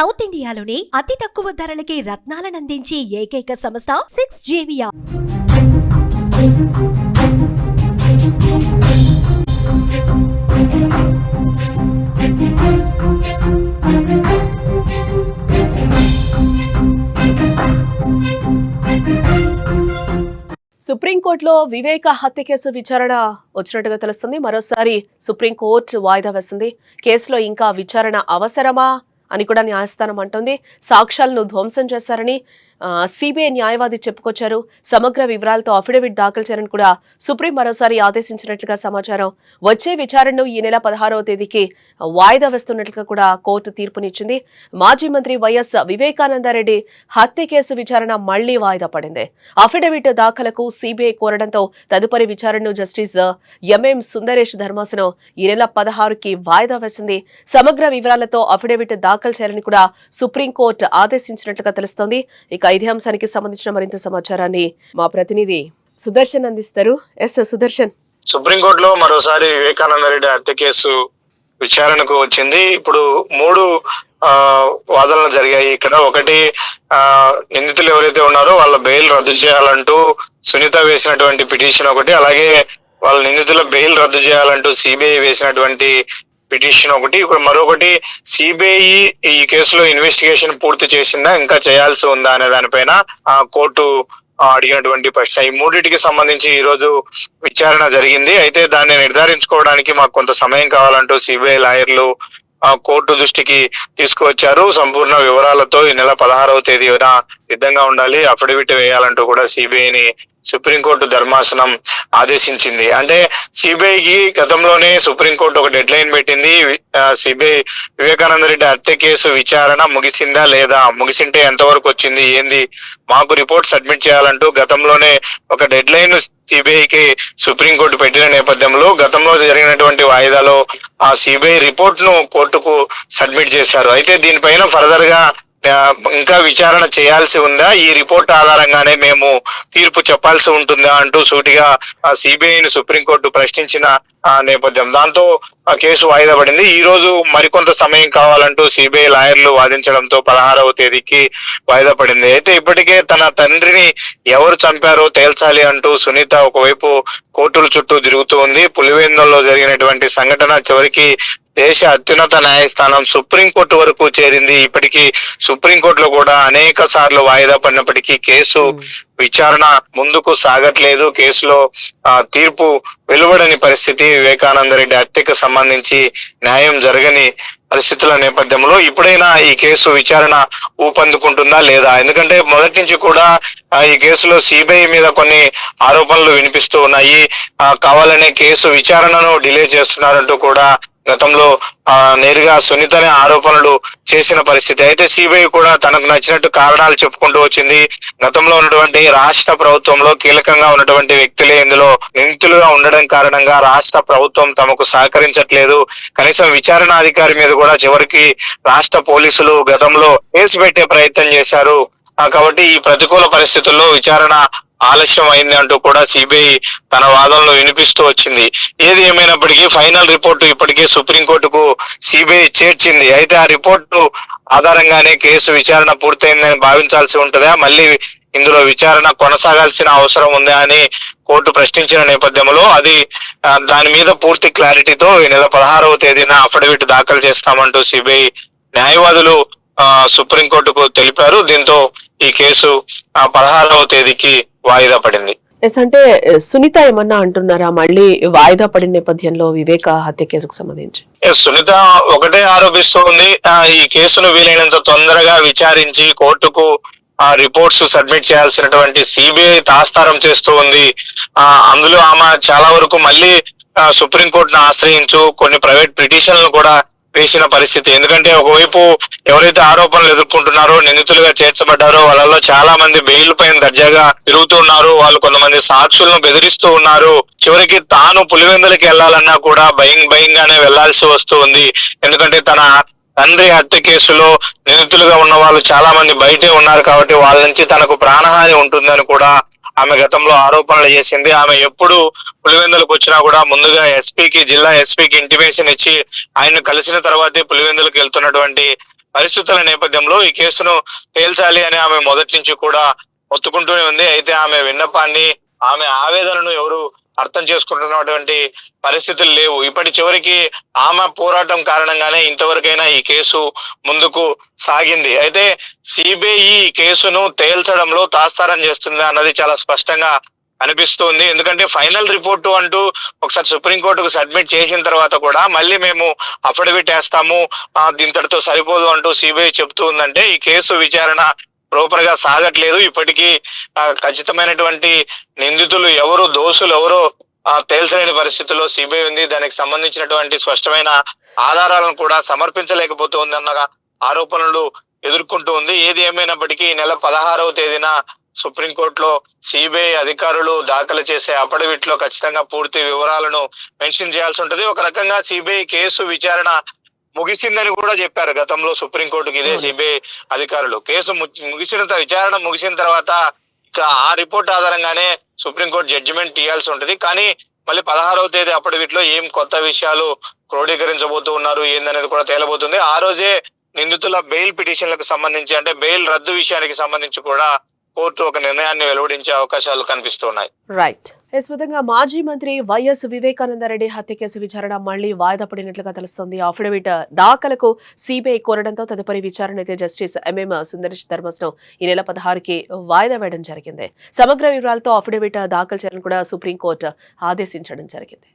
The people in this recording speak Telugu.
సౌత్ ఇండియాలోని అతి తక్కువ ధరలకి రత్నాలనందించే ఏకైక సంస్థ 6JVR. సుప్రీంకోర్టులో వివేక హత్య కేసు విచారణ వచ్చినట్టుగా తెలుస్తుంది. మరోసారి సుప్రీంకోర్టు వాయిదా వేసింది. కేసులో ఇంకా విచారణ అవసరమా అని కూడా న్యాయస్థానం అంటోంది. సాక్ష్యాలను ధ్వంసం చేశారని సిబిఐ న్యాయవాది చెప్పుకొచ్చారు. సమగ్ర వివరాలతో అఫిడవిట్ దాఖలు చేయాలని కూడా సుప్రీం మరోసారి ఆదేశించినట్లుగా సమాచారం. వచ్చే విచారణను ఈ నెల 16వ తేదీకి వాయిదా వేస్తున్నట్లుగా కూడా కోర్టు తీర్పునిచ్చింది. మాజీ మంత్రి వైఎస్ వివేకానందరెడ్డి హత్య కేసు విచారణ మళ్లీ వాయిదా పడింది. అఫిడవిట్ దాఖలకు సిబిఐ కోరడంతో తదుపరి విచారణను జస్టిస్ ఎంఎం సుందరేష్ ధర్మాసనం ఈ నెల 16కి వాయిదా వేసింది. సమగ్ర వివరాలతో అఫిడవిట్ దాఖలు చేయాలని కూడా సుప్రీంకోర్టు ఆదేశించినట్లుగా తెలుస్తోంది. ఇక ఇదే అంశానికి సంబంధించిన మరింత సమాచారాన్ని మా ప్రతినిధి సుదర్శన్ అందిస్తారు. సుదర్శన్, సుప్రీంకోర్టులో మరోసారి వివేకానందరెడ్డి హత్య కేసు విచారణకు వచ్చింది. ఇప్పుడు 3 వాదనలు జరిగాయి. ఇక్కడ ఒకటి, నిందితులు ఎవరైతే ఉన్నారో వాళ్ళ బెయిల్ రద్దు చేయాలంటూ సునీత వేసినటువంటి పిటిషన్ ఒకటి, అలాగే వాళ్ళ నిందితుల బెయిల్ రద్దు చేయాలంటూ సిబిఐ వేసినటువంటి పిటిషన్ ఒకటి. ఇప్పుడు మరొకటి, సిబిఐ ఈ కేసులో ఇన్వెస్టిగేషన్ పూర్తి చేసిందా, ఇంకా చేయాల్సి ఉందా అనే దానిపైన కోర్టు అడిగినటువంటి ప్రశ్న. ఈ మూడింటికి సంబంధించి ఈ రోజు విచారణ జరిగింది. అయితే దాన్ని నిర్ధారించుకోవడానికి మాకు కొంత సమయం కావాలంటూ సిబిఐ లాయర్లు కోర్టు దృష్టికి తీసుకువచ్చారు. సంపూర్ణ వివరాలతో ఈ నెల 16వ తేదీన సిద్ధంగా ఉండాలి, అఫిడవిట్ వేయాలంటూ కూడా సిబిఐని సుప్రీంకోర్టు ధర్మాసనం ఆదేశించింది. అంటే సిబిఐకి గతంలోనే సుప్రీంకోర్టు ఒక డెడ్ లైన్ పెట్టింది. సిబిఐ వివేకానందరెడ్డి హత్య కేసు విచారణ ముగిసిందా లేదా, ముగిసింటే ఎంతవరకు వచ్చింది, ఏంది, మాకు రిపోర్ట్ సబ్మిట్ చేయాలంటూ గతంలోనే ఒక డెడ్ లైన్ సిబిఐకి సుప్రీంకోర్టు పెట్టిన నేపథ్యంలో గతంలో జరిగినటువంటి వాయిదాలో ఆ సిబిఐ రిపోర్ట్ ను కోర్టుకు సబ్మిట్ చేశారు. అయితే దీనిపైన ఫర్దర్ గా ఇంకా విచారణ చేయాల్సి ఉందా, ఈ రిపోర్ట్ ఆధారంగానే మేము తీర్పు చెప్పాల్సి ఉంటుందా అంటూ సూటిగా సిబిఐని సుప్రీంకోర్టు ప్రశ్నించిన నేపథ్యం. దాంతో ఆ కేసు వాయిదా పడింది. ఈ రోజు మరికొంత సమయం కావాలంటూ సిబిఐ లాయర్లు వాదించడంతో 16వ తేదీకి వాయిదా పడింది. అయితే ఇప్పటికే తన తండ్రిని ఎవరు చంపారో తేల్చాలి అంటూ సునీత ఒకవైపు కోర్టుల చుట్టూ తిరుగుతూ ఉంది. పులివెందులలో జరిగినటువంటి సంఘటన చివరికి దేశ అత్యున్నత న్యాయస్థానం సుప్రీంకోర్టు వరకు చేరింది. ఇప్పటికీ సుప్రీంకోర్టులో కూడా అనేక సార్లు వాయిదా పడినప్పటికీ కేసు విచారణ ముందుకు సాగట్లేదు. కేసులో తీర్పు వెలువడని పరిస్థితి. వివేకానందరెడ్డి హత్యకు సంబంధించి న్యాయం జరగని పరిస్థితుల నేపథ్యంలో ఇప్పుడైనా ఈ కేసు విచారణ ఊపందుకుంటుందా లేదా, ఎందుకంటే మొదటి నుంచి కూడా ఈ కేసులో సిబిఐ మీద కొన్ని ఆరోపణలు వినిపిస్తూ ఉన్నాయి. కావాలనే కేసు విచారణను డిలే చేస్తున్నారంటూ కూడా గతంలో నేరుగా సునీతనే ఆరోపణలు చేసిన పరిస్థితి. అయితే సిబిఐ కూడా తనకు నచ్చినట్టు కారణాలు చెప్పుకుంటూ వచ్చింది. గతంలో ఉన్నటువంటి రాష్ట్ర ప్రభుత్వంలో కీలకంగా ఉన్నటువంటి వ్యక్తులే ఇందులో నిందితులుగా ఉండడం కారణంగా రాష్ట్ర ప్రభుత్వం తమకు సహకరించట్లేదు. కనీసం విచారణ అధికారి మీద కూడా చివరికి రాష్ట్ర పోలీసులు గతంలో కేసు పెట్టే ప్రయత్నం చేశారు. కాబట్టి ఈ ప్రతికూల పరిస్థితుల్లో విచారణ ఆలస్యం అయింది అంటూ కూడా సిబిఐ తన వాదనలు వినిపిస్తూ వచ్చింది. ఏది ఏమైనప్పటికీ ఫైనల్ రిపోర్టు ఇప్పటికే సుప్రీంకోర్టుకు సిబిఐ చేర్చింది. అయితే ఆ రిపోర్టు ఆధారంగానే కేసు విచారణ పూర్తయిందని భావించాల్సి ఉంటుందా, మళ్ళీ ఇందులో విచారణ కొనసాగాల్సిన అవసరం ఉందా అని కోర్టు ప్రశ్నించిన నేపథ్యంలో దాని మీద పూర్తి క్లారిటీతో ఈ నెల 16వ తేదీన అఫిడవిట్ దాఖలు చేస్తామంటూ సిబిఐ న్యాయవాదులు సుప్రీంకోర్టుకు తెలిపారు. దీంతో ఈ కేసు 16వ తేదీకి వాయిదా పడింది. అంటే సునీత ఏమన్నా అంటున్నారా మళ్ళీ వాయిదా పడిన నేపథ్యంలో వివేక హత్య కేసుకు సంబంధించి? సునీత ఒకటే ఆరోపిస్తూ ఉంది, ఈ కేసును వీలైనంత తొందరగా విచారించి కోర్టుకు రిపోర్ట్స్ సబ్మిట్ చేయాల్సినటువంటి సిబిఐ తాత్సారం చేస్తూ ఉంది. అందులో ఆమె చాలా వరకు మళ్ళీ సుప్రీంకోర్టును ఆశ్రయించు కొన్ని ప్రైవేట్ పిటిషన్లను కూడా వేసిన పరిస్థితి. ఎందుకంటే ఒకవైపు ఎవరైతే ఆరోపణలు ఎదుర్కొంటున్నారో, నిందితులుగా చేర్చబడ్డారో వాళ్ళలో చాలా మంది బెయిల్ పైన దర్జాగా తిరుగుతున్నారు. వాళ్ళు కొంతమంది సాక్షులను బెదిరిస్తూ ఉన్నారు. చివరికి తాను పులివెందులకి వెళ్లాలన్నా కూడా భయంగానే వెళ్లాల్సి వస్తూ ఉంది. ఎందుకంటే తన తండ్రి హత్య కేసులో నిందితులుగా ఉన్న వాళ్ళు చాలా మంది బయటే ఉన్నారు కాబట్టి వాళ్ళ నుంచి తనకు ప్రాణహాని ఉంటుందని కూడా ఆమె గతంలో ఆరోపణలు చేసింది. ఆమె ఎప్పుడు పులివెందులకు వచ్చినా కూడా ముందుగా జిల్లా ఎస్పీకి ఇంటిమేషన్ ఇచ్చి ఆయన కలిసిన తర్వాతే పులివెందులకు వెళ్తున్నటువంటి పరిస్థితుల నేపథ్యంలో ఈ కేసును తేల్చాలి అని ఆమె మొదటి నుంచి కూడా ఒత్తుకుంటూనే ఉంది. అయితే ఆమె విన్నపాన్ని, ఆమె ఆవేదనను ఎవరు అర్థం చేసుకుంటున్నటువంటి పరిస్థితులు లేవు. ఇప్పటి చివరికి ఆమె పోరాటం కారణంగానే ఇంతవరకైనా ఈ కేసు ముందుకు సాగింది. అయితే సిబిఐ ఈ కేసును తేల్చడంలో తాత్సారం చేస్తుంది అన్నది చాలా స్పష్టంగా అనిపిస్తుంది. ఎందుకంటే ఫైనల్ రిపోర్టు అంటూ ఒకసారి సుప్రీంకోర్టుకు సబ్మిట్ చేసిన తర్వాత కూడా మళ్ళీ మేము అఫిడవిట్ వేస్తాము, దీంతటితో సరిపోదు అంటూ సిబిఐ చెప్తూ ఉందంటే ఈ కేసు విచారణ ప్రాపర్ గా సాగట్లేదు. ఇప్పటికీ ఖచ్చితమైనటువంటి నిందితులు ఎవరు, దోషులు ఎవరో తేల్చలేని పరిస్థితుల్లో సిబిఐ ఉంది. దానికి సంబంధించినటువంటి స్పష్టమైన ఆధారాలను కూడా సమర్పించలేకపోతుంది అన్న ఆరోపణలు ఎదుర్కొంటూ ఉంది. ఏది ఏమైనప్పటికీ ఈ నెల 16వ తేదీన సుప్రీంకోర్టులో సిబిఐ అధికారులు దాఖలు చేసే అఫిడవిట్ లో ఖచ్చితంగా పూర్తి వివరాలను మెన్షన్ చేయాల్సి ఉంటుంది. ఒక రకంగా సిబిఐ కేసు విచారణ ముగిసిందని కూడా చెప్పారు గతంలో సుప్రీంకోర్టుకి ఇదే సిబిఐ అధికారులు. కేసు విచారణ ముగిసిన తర్వాత ఇక ఆ రిపోర్ట్ ఆధారంగానే సుప్రీంకోర్టు జడ్జిమెంట్ ఇవ్వాల్సి ఉంటుంది. కానీ మళ్ళీ 16వ తేదీ అఫిడవిట్ లో ఏం కొత్త విషయాలు క్రోడీకరించబోతూ ఉన్నారు ఏందనేది కూడా తేలబోతుంది. ఆ రోజే నిందితుల బెయిల్ పిటిషన్లకు సంబంధించి, అంటే బెయిల్ రద్దు విషయానికి సంబంధించి కూడా కోర్టు ఒక నిర్ణయాన్ని వెలువడించే అవకాశాలు కనిపిస్తున్నాయి. రైట్. విధంగా మాజీ మంత్రి వైఎస్ వివేకానందరెడ్డి హత్య కేసు విచారణ మళ్లీ వాయిదా పడినట్లుగా తెలుస్తోంది. అఫిడవిట్ దాఖలకు సిబిఐ కోరడంతో తదుపరి విచారణ అయితే జస్టిస్ ఎంఎం సుందరేష్ ధర్మస్థం ఈ నెల 16కి వాయిదా వేయడం జరిగింది. సమగ్ర వివరాలతో అఫిడవిట్ దాఖలు చేయాలని కూడా సుప్రీంకోర్టు ఆదేశించడం జరిగింది.